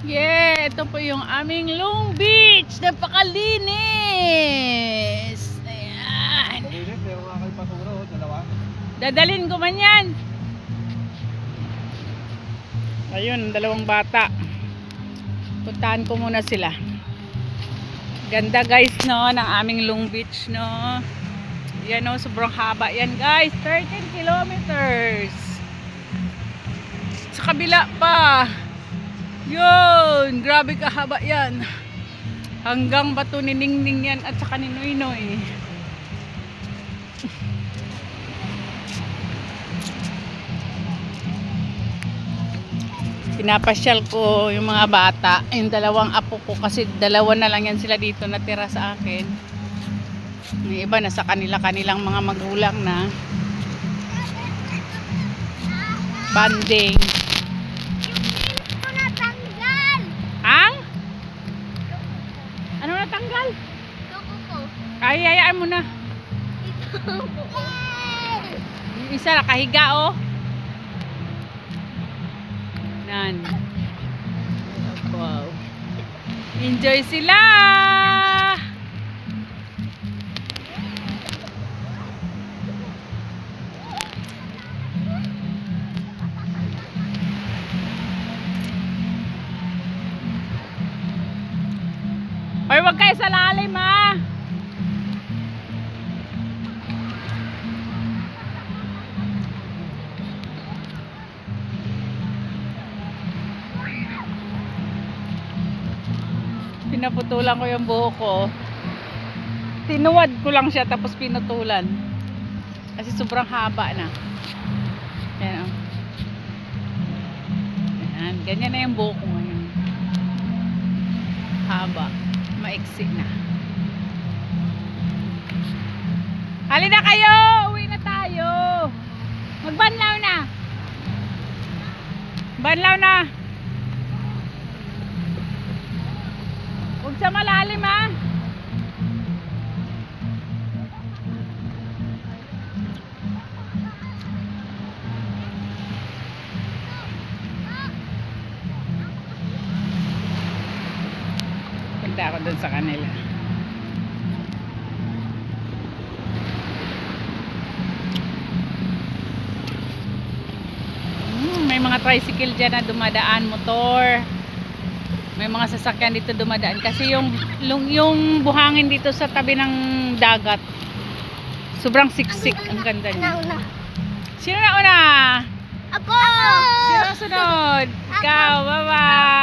Yeah, ito po yung aming Long Beach. Napakalinis. Ayan. Malinis, meron nga kayo basura, dalawa. Dadalhin ko man yan. Ayun, dalawang bata. Puntahan ko muna sila. Ganda guys, no, ng aming Long Beach, no. Yan, no, sobrang haba yan guys. 13 kilometers. Sa kabila pa. Yun, grabe kahaba yan. Hanggang Bato ni Ningning yan at saka ni Noynoy. Pinapasyal ko yung mga bata, yung dalawang apo ko kasi dalawa na lang yan sila dito natira sa akin. Yung iba na sa kanilang mga magulang na. Banding. Ano natanggal? Ay, hayaan mo na. Yung isa nakahiga, oh. Nan. Wow. Enjoy sila. Hoy, wag kayo sa lalim, ha. Pinaputulan ko yung buhok ko. Tinuwad ko lang siya tapos pinutulan. Kasi sobrang haba na. Yan, oh. Yan, ganyan na yung buhok ko ngayon. Haba. Maiksi na. Halina kayo! Uwi na tayo! Magbanlaw na! Banlaw na! Huwag sa malalim, ha! Punta ako dun sa kanila. May mga tricycle dyan na dumadaan, motor. May mga sasakyan dito dumadaan. Kasi yung buhangin dito sa tabi ng dagat, sobrang siksik. Ang ganda niya. Sino na una? Ako! Sino sunod? Ikaw, bye-bye!